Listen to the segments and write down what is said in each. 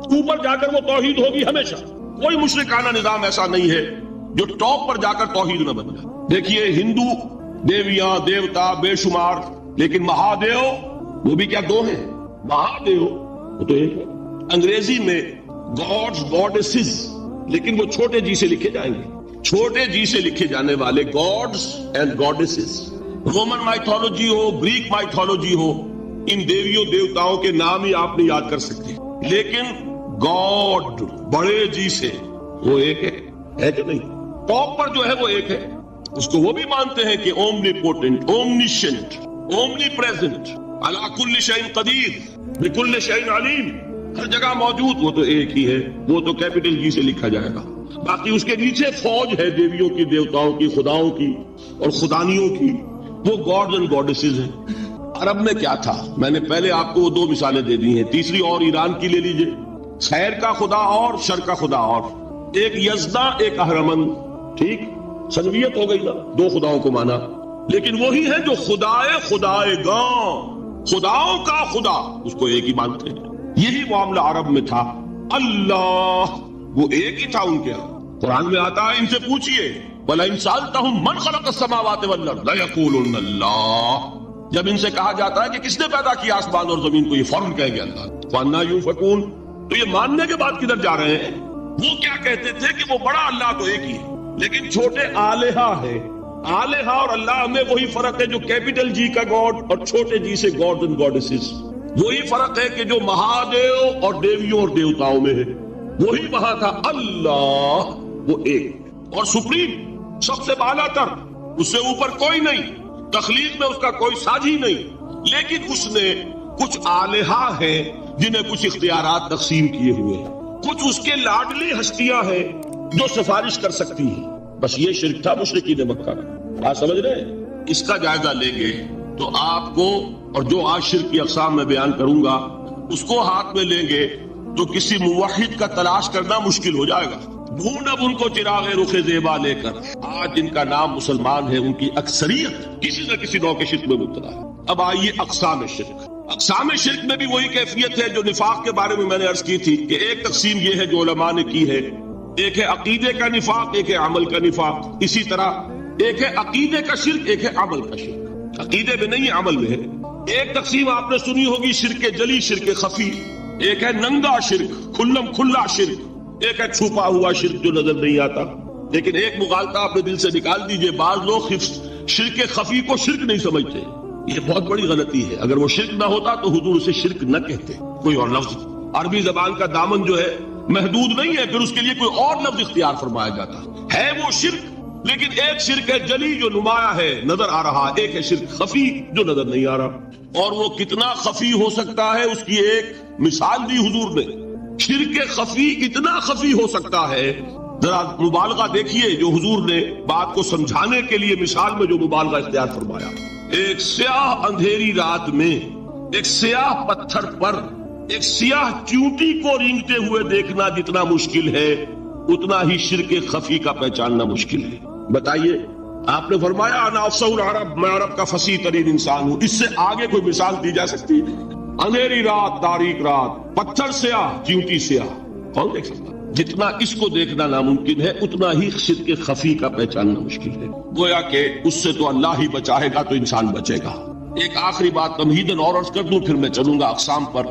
اوپر جا کر وہ توحید ہوگی ہمیشہ. کوئی مشرکانہ نظام ایسا نہیں ہے جو ٹاپ پر جا کر توحید نہ بن جائے. دیکھیے ہندو دیویاں دیوتا بے شمار، لیکن مہادیو وہ بھی کیا دو ہیں؟ مہادیو وہ تو ایک ہے. انگریزی میں گاڈز گاڈیسز، لیکن وہ چھوٹے جی سے لکھے جائیں گے. چھوٹے جی سے لکھے جانے والے gods and goddesses. Roman mythology ہو، گریک مائتھولوجی ہو، ان دیویوں دیوتاؤں کے نام ہی آپ نہیں یاد کر سکتے، لیکن گاڈ بڑے جی سے وہ ایک ہے کہ نہیں؟ ٹاپ پر جو ہے وہ ایک ہے. اس کو وہ بھی مانتے ہیں کہ اومنی پوٹنٹ، اومنیشنٹ، اومنی پریزنٹ، علی کل شیء قدیر، بکل شیء علیم، ہر جگہ موجود. وہ تو ایک ہی ہے، وہ تو کیپٹل جی سے لکھا جائے گا. باقی اس کے نیچے فوج ہے دیویوں کی، دیوتاؤں کی، خداؤں کی اور خدانیوں کی، وہ گاڈز اینڈ گاڈیسز ہیں. عرب میں کیا تھا؟ میں نے پہلے آپ کو وہ دو مثالیں دے دی ہیں، تیسری اور ایران کی لے لیجئے. خیر کا خدا اور شر کا خدا اور، ایک یزدا ایک اہرمن. ٹھیک، سنویت ہو گئی نا، دو خداؤں کو مانا، لیکن وہی ہے جو خدائے گاں، خداؤں کا خدا، اس کو ایک ہی مانتے ہیں. یہی معاملہ عرب میں تھا. اللہ وہ ایک ہی تھا ان کے ہاں. قرآن میں آتا ہے ان سے پوچھئے وَلَئِن سَأَلْتَهُم مَّنْ خَلَقَ السَّمَاوَاتِ وَالْأَرْضَ لَيَقُولُنَّ اللَّهُ. جب ان سے کہا جاتا ہے کہ کس نے پیدا کیا آسمان اور زمین کو، یہ فوراً کہیں گے اللہ. فَأَنَّىٰ يُؤْفَكُونَ. تو یہ ماننے کے بعد کدھر جا رہے ہیں؟ وہ کیا کہتے تھے کہ وہ بڑا اللہ تو ایک ہی ہے، لیکن چھوٹے آلہہ ہے. آلہہ اور اللہ میں وہی فرق ہے جو کیپٹل جی کا گاڈ اور چھوٹے جی سے گاڈ اینڈ گاڈیسز. وہی فرق ہے کہ جو مہادیو اور دیویوں اور دیوتاؤں میں ہے، وہی وہاں تھا. اللہ وہ ایک اور سپریم، سب سے بالا تر، اس سے اوپر کوئی نہیں، تخلیق میں اس کا کوئی ساجی نہیں. لیکن اس نے کچھ آلہہ ہیں جنہیں کچھ اختیارات تقسیم کیے ہوئے ہیں، کچھ اس کے لاڈلی ہستیاں ہیں جو سفارش کر سکتی ہیں. بس یہ شرک تھا مشرکین مکہ کا. آپ سمجھ رہے ہیں؟ اس کا جائزہ لیں گے تو آپ کو، اور جو آج شرک کی اقسام میں بیان کروں گا اس کو ہاتھ میں لیں گے تو کسی موحد کا تلاش کرنا مشکل ہو جائے گا. ڈھونڈ اب ان کو چراغ رخ زیبا لے کر. آج جن کا نام مسلمان ہے ان کی اکثریت کسی نہ کسی نوع کے شرک میں مبتلا ہے. اب آئیے اقسام شرک. اقسام شرک میں بھی وہی کیفیت ہے جو نفاق کے بارے میں نے عرض کی تھی کہ ایک تقسیم یہ ہے جو علماء نے کی ہے، ایک ہے عقیدے کا نفاق، ایک ہے عمل کا نفاق. اسی طرح ایک ہے عقیدے کا شرک، ایک ہے عمل کا شرک. عقیدے میں نہیں ہے، عمل میں ہے. ایک تقسیم آپ نے سنی ہوگی شرک جلی، شرک خفی. ایک ہے ننگا شرک، کھلم کھلا شرک. ایک ہے چھپا ہوا شرک جو نظر نہیں آتا. لیکن ایک مغالطہ اپنے دل سے نکال دیجئے، بعض لوگ شرک خفی کو شرک نہیں سمجھتے. یہ بہت بڑی غلطی ہے. اگر وہ شرک نہ ہوتا تو حضور اسے شرک نہ کہتے. کوئی اور لفظ، عربی زبان کا دامن جو ہے محدود نہیں ہے، پھر اس کے لیے کوئی اور لفظ اختیار فرمایا جاتا ہے. وہ شرک، لیکن ایک شرک ہے جلی جو نمایاں ہے، نظر آ رہا. ایک ہے شرک خفی جو نظر نہیں آ رہا. اور وہ کتنا خفی ہو سکتا ہے اس کی ایک مثال دی حضور نے. شرک خفی اتنا خفی ہو سکتا ہے، ذرا مبالغہ دیکھیے جو حضور نے بات کو سمجھانے کے لیے مثال میں جو مبالغہ اختیار فرمایا. ایک سیاہ اندھیری رات میں ایک سیاہ پتھر پر ایک سیاہ چیونٹی کو رینگتے ہوئے دیکھنا جتنا مشکل ہے، اتنا ہی شرک خفی کا پہچاننا مشکل ہے. بتائیے، آپ نے فرمایا انا افصح العرب، میں عرب کا فصیح ترین انسان ہوں. اس سے آگے کوئی مثال دی جا سکتی ہے؟ اندھیری رات، تاریک رات، پتھر سیاہ، چیونٹی سیاہ، کون دیکھ سکتا؟ جتنا اس کو دیکھنا ناممکن ہے اتنا ہی شرک خفی کا پہچاننا مشکل ہے. گویا کہ اس سے تو اللہ ہی بچائے گا تو انسان بچے گا. ایک آخری بات تمہیداً اور عرض کر دوں، پھر میں چلوں گا اقسام پر.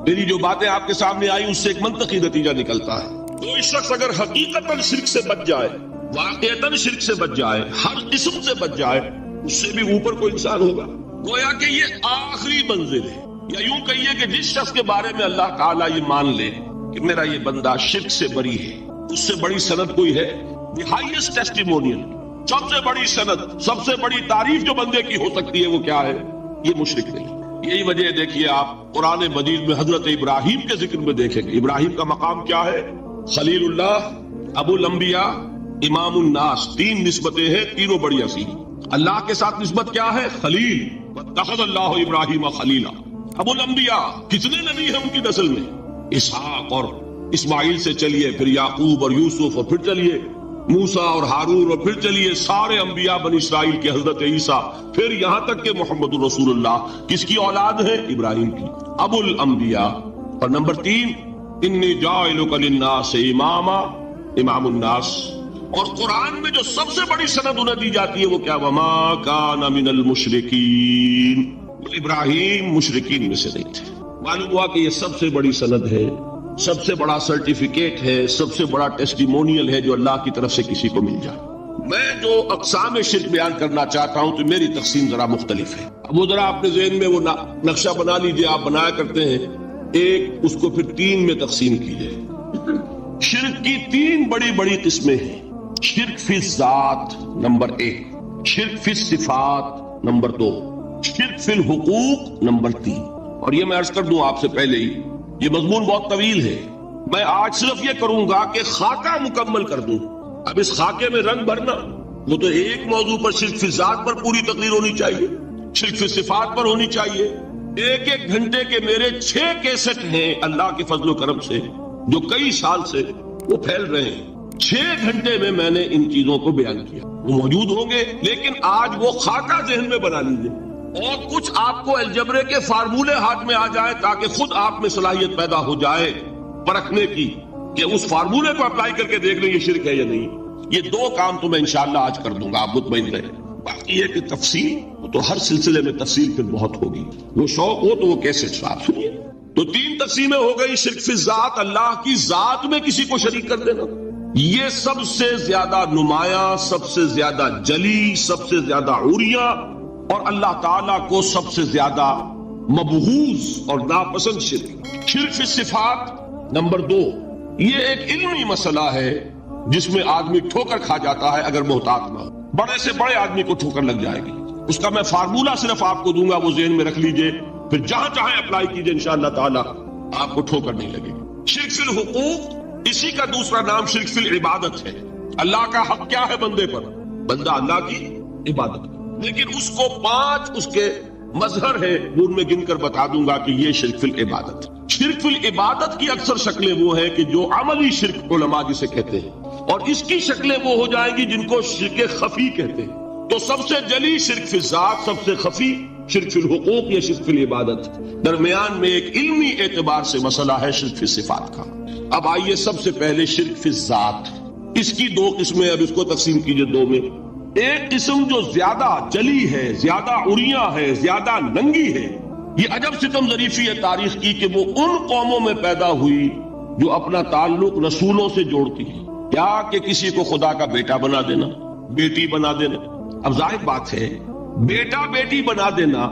میری جو باتیں آپ کے سامنے آئی اس سے ایک منطقی نتیجہ نکلتا ہے. کوئی شخص اگر حقیقتاً شرک سے بچ جائے، واقعتاً شرک سے بچ جائے، ہر قسم سے بچ جائے، اس سے بھی اوپر کوئی انسان ہوگا. گویا کہ یہ آخری منزل ہے. یا یوں کہیے کہ جس شخص کے بارے میں اللہ تعالیٰ یہ مان لے کہ میرا یہ بندہ شرک سے بری ہے، اس سے بڑی سند کوئی ہے؟ دی ہائیسٹ ٹیسٹیمونیل، سب سے بڑی سند، سب سے بڑی تعریف جو بندے کی ہو سکتی ہے وہ کیا ہے؟ یہ مشرک نہیں. یہی وجہ دیکھیے آپ قرآن مجید میں حضرت ابراہیم کے ذکر میں دیکھیں گے. ابراہیم کا مقام کیا ہے؟ خلیل اللہ، ابو الانبیاء، امام الناس. تین نسبتیں ہیں، تینوں بڑی عظیم. اللہ کے ساتھ نسبت کیا ہے؟ خلیل. واتخذ اللہ ابراہیم خلیلا. ابو الانبیاء، کتنے نبی ہیں ان کی نسل میں؟ اسحاق اور اسماعیل سے چلیے، پھر یعقوب اور یوسف، اور پھر چلیے موسیٰ اور ہارون، اور پھر چلیے سارے انبیاء بنی اسرائیل کے، حضرت عیسیٰ، پھر یہاں تک کہ محمد رسول اللہ کس کی اولاد ہے؟ ابراہیم کی. ابو الانبیاء. اور نمبر 3 انی جاعلک للناس اماما، امام الناس. اور قرآن میں جو سب سے بڑی سند انہیں دی جاتی ہے وہ کیا؟ وما کان من المشرکین، ابراہیم مشرکین میں سے نہیں تھے. معلوم ہوا کہ یہ سب سے بڑی سند ہے، سب سے بڑا سرٹیفکیٹ ہے، سب سے بڑا ٹیسٹیمونیل ہے جو اللہ کی طرف سے کسی کو مل جائے. میں جو اقسام شرک بیان کرنا چاہتا ہوں تو میری تقسیم ذرا مختلف ہے. اب وہ ذرا اپنے ذہن میں وہ نقشہ بنا لیجئے، آپ بنایا کرتے ہیں ایک، اس کو پھر 3 میں تقسیم کیجئے. شرک کی 3 بڑی بڑی قسمیں ہیں. شرک فی الذات نمبر 1، شرک فی الصفات نمبر 2، شرک فی الحقوق نمبر 3. اور یہ میں عرض کر دوں آپ سے پہلے ہی، یہ مضمون بہت طویل ہے. میں آج صرف یہ کروں گا کہ خاکہ مکمل کر دوں. اب اس خاکے میں رنگ بھرنا، وہ تو ایک موضوع پر شرک فی الذات پر پوری تقریر ہونی چاہیے، شرک فی صفات پر ہونی چاہیے. 1 گھنٹے کے میرے 6 کیسٹ ہیں اللہ کے فضل و کرم سے، جو کئی سال سے وہ پھیل رہے ہیں. 6 گھنٹے میں میں نے ان چیزوں کو بیان کیا، وہ موجود ہوں گے. لیکن آج وہ خاکہ ذہن میں بنا لیجیے اور کچھ آپ کو الجبرے کے فارمولے ہاتھ میں آ جائے تاکہ خود آپ میں صلاحیت پیدا ہو جائے پرکھنے کی کہ اس فارمولے کو اپلائی کر کے دیکھ لیں یہ شرک ہے یا نہیں. یہ 2 کام تو میں انشاءاللہ آج کر دوں گا، آپ مطمئن رہیں. باقی یہ کہ تفصیل تو ہر سلسلے میں تفصیل پھر بہت ہوگی. وہ شوق ہو تو وہ کیسے آپ سنیے. تو 3 تقسیمیں ہو گئی. شرک فی الذات، اللہ کی ذات میں کسی کو شریک کر دینا، یہ سب سے زیادہ نمایاں، سب سے زیادہ جلی، سب سے زیادہ عریاں اور اللہ تعالیٰ کو سب سے زیادہ مبغوض اور ناپسند شرک. شرک فی الصفات نمبر 2، یہ ایک علمی مسئلہ ہے جس میں آدمی ٹھوکر کھا جاتا ہے اگر محتاط نہ ہو. بڑے سے بڑے آدمی کو ٹھوکر لگ جائے گی. اس کا میں فارمولہ صرف آپ کو دوں گا، وہ ذہن میں رکھ لیجئے، پھر جہاں چاہیں اپلائی کیجئے، انشاءاللہ تعالیٰ آپ کو ٹھوکر نہیں لگے گی. شرک فی الحقوق، اسی کا دوسرا نام شرک فی العبادت ہے. اللہ کا حق کیا ہے بندے پر؟ بندہ اللہ کی عبادت کرے. لیکن اس کو 5 اس کے مظہر ہے، وہ ان میں گن کر بتا دوں گا کہ یہ شرک فی العبادت. شرک فی العبادت کی اکثر شکلیں وہ ہیں کہ جو عملی شرک علماء جسے کہتے ہیں، اور اس کی شکلیں وہ ہو جائیں گی جن کو شرک خفی کہتے ہیں. تو سب سے جلی شرک فی الذات، سب سے خفی شرک فی الحقوق یا شرک فی العبادت. درمیان میں ایک علمی اعتبار سے مسئلہ ہے شرک فی صفات کا. اب آئیے سب سے پہلے شرک فی الذات. اس کی 2 قسمیں، اب اس کو تقسیم کیجئے 2 میں. ایک قسم جو زیادہ جلی ہے، زیادہ عریاں ہے، زیادہ ننگی ہے. یہ عجب ستم ظریفی ہے تاریخ کی کہ وہ ان قوموں میں پیدا ہوئی جو اپنا تعلق رسولوں سے جوڑتی ہیں. کیا کہ کسی کو خدا کا بیٹا بنا دینا، بیٹی بنا دینا. اب ظاہر بات ہے بیٹا بیٹی بنا دینا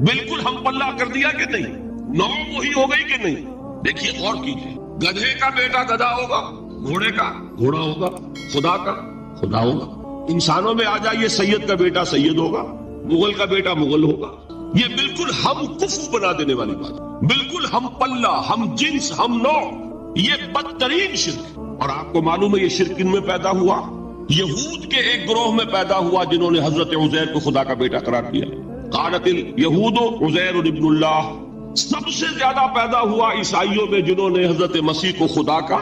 بالکل ہم پلہ کر دیا کہ نہیں؟ نو وہی ہو گئی کہ نہیں؟ دیکھیے غور کیجیے، گدھے کا بیٹا گدھا ہوگا، گھوڑے کا گھوڑا ہوگا، خدا کا خدا ہوگا. انسانوں میں آ جائیے، سید کا بیٹا سید ہوگا، مغل کا بیٹا مغل ہوگا. یہ بالکل ہم کفو بنا دینے والی بات، بالکل ہم پلہ، ہم جنس، ہم نوع. یہ بدترین شرک. اور آپ کو معلوم ہے یہ شرک ان میں پیدا ہوا؟ یہود کے ایک گروہ میں پیدا ہوا جنہوں نے حضرت عزیر کو خدا کا بیٹا قرار دیا. قالت الیہود عزیر ابن اللہ. سب سے زیادہ پیدا ہوا عیسائیوں میں جنہوں نے حضرت مسیح کو خدا کا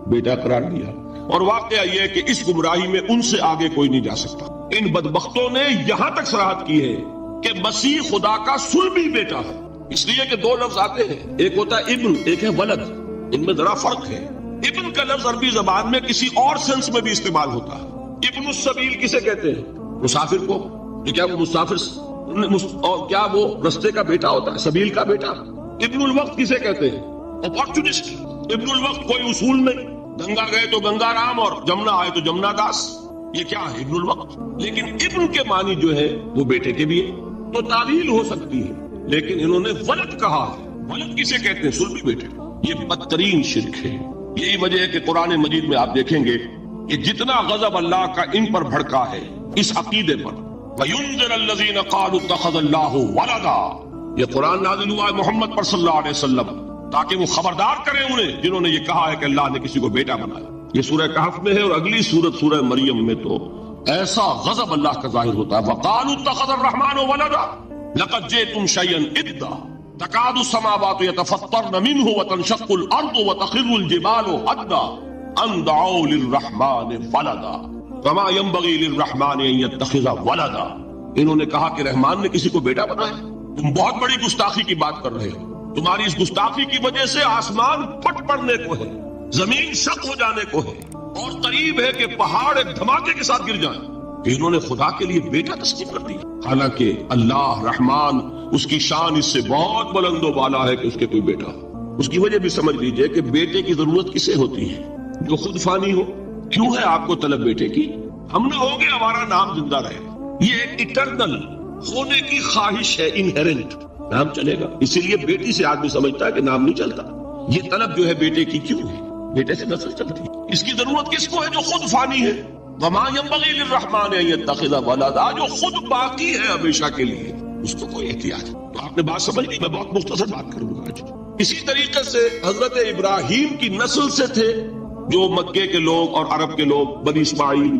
بیٹا قرار دیا. اور واقعہ یہ کہ اس گمراہی میں ان سے آگے کوئی نہیں جا سکتا. ان بدبختوں نے یہاں تک صراحت کی ہے کہ مسیح خدا کا صلبی بیٹا ہے. اس لیے کہ 2 لفظ آتے ہیں، ایک ہوتا ہے ابن، ایک ہے ولد. ان میں ذرا فرق ہے. ابن کا لفظ عربی زبان میں کسی اور سینس میں بھی استعمال ہوتا ہے. ابن السبیل کسے کہتے ہیں؟ مسافر کو. کہ کیا وہ مسافر اور کیا وہ رستے کا بیٹا ہوتا ہے، سبیل کا بیٹا؟ ابن الوقت کسے کہتے ہیں؟ اپارچونسٹ. ابن الوقت کوئی اصول نہیں، گنگا گئے تو گنگا رام اور جمنا آئے تو جمنا داس. یہ کیا ہے؟ ابن الوقت. لیکن ابن کے معنی جو ہے وہ بیٹے کے بھی ہے، تو تعویل ہو سکتی ہے. لیکن انہوں نے ولد کہا ہے. ولد کسے کہتے ہیں؟ صلبی بیٹے. یہ بدترین شرک ہے. یہی وجہ ہے کہ قرآن مجید میں آپ دیکھیں گے کہ جتنا غضب اللہ کا ان پر بھڑکا ہے اس عقیدے پر. وَيُنذِرَ الَّذِينَ قَالُوا اتَّخَذَ اللَّهُ وَلَدًا. یہ قرآن نازل ہوا ہے محمد پر صلی اللہ علیہ وسلم تاکہ وہ خبردار کریں انہیں جنہوں نے یہ کہا ہے کہ اللہ نے کسی کو بیٹا بنایا. یہ سورہ کہف میں ہے، اور اگلی سورت سورہ مریم میں تو ایسا غضب اللہ کا ظاہر ہوتا ہے. وَقَالُوا اتَّخَذَ الرَّحْمَنُ وَلَدًا لَقَدْ جِئْتُمْ شَيْئًا إِدًّا تَكَادُ السَّمَاوَاتُ يَتَفَطَّرْنَ مِنْهُ وَتَنشَقُّ الْأَرْضُ وَتَخِرُّ الْجِبَالُ هَدًّا أَن دَعَوْا لِلرَّحْمَنِ وَلَدًا وَمَا يَنبَغِي لِلرَّحْمَنِ أَن يَتَّخِذَ وَلَدًا. انہوں نے کہا کہ رحمان نے کسی کو بیٹا بنایا. تم بہت بڑی گستاخی کی بات کر رہے ہو. تمہاری اس گستاخی کی وجہ سے آسمان پھٹ پڑنے کو ہے، زمین شق ہو جانے کو ہے، اور قریب ہے کہ پہاڑ ایک دھماکے کے ساتھ گر جائیں کہ انہوں نے خدا کے لیے بیٹا تسلیم کر دیا، حالانکہ اللہ رحمان اس کی شان اس سے بہت بلند و بالا ہے کہ اس کے کوئی بیٹا ہو۔ اس کی وجہ بھی سمجھ لیجئے کہ بیٹے کی ضرورت کسے ہوتی ہے؟ جو خود فانی ہو۔ کیوں ہے آپ کو طلب بیٹے کی؟ ہم نہ ہو گے ہمارا نام زندہ رہے، یہ ایک اٹرنل ہونے کی خواہش ہے، انہیرنٹ، نام چلے گا۔ اسی لیے بیٹی سے آدمی سمجھتا ہے کہ نام نہیں چلتا۔ یہ طلب جو ہے بیٹے کی کیوں ہے؟ بیٹے سے نسل چلتی ہے۔ اس کی ضرورت کس کو ہے؟ جو خود فانی ہے۔ وما ينبغي للرحمن ان يتخذ ولدا، جو خود باقی ہے ہمیشہ کے لیے، اس کو کوئی احتیاج۔ تو آپ نے بات سمجھ لی، میں بہت مختصر بات کروں گا آج۔ اسی طریقے سے حضرت ابراہیم کی نسل سے تھے جو مکے کے لوگ اور عرب کے لوگ، بنی اسماعیل،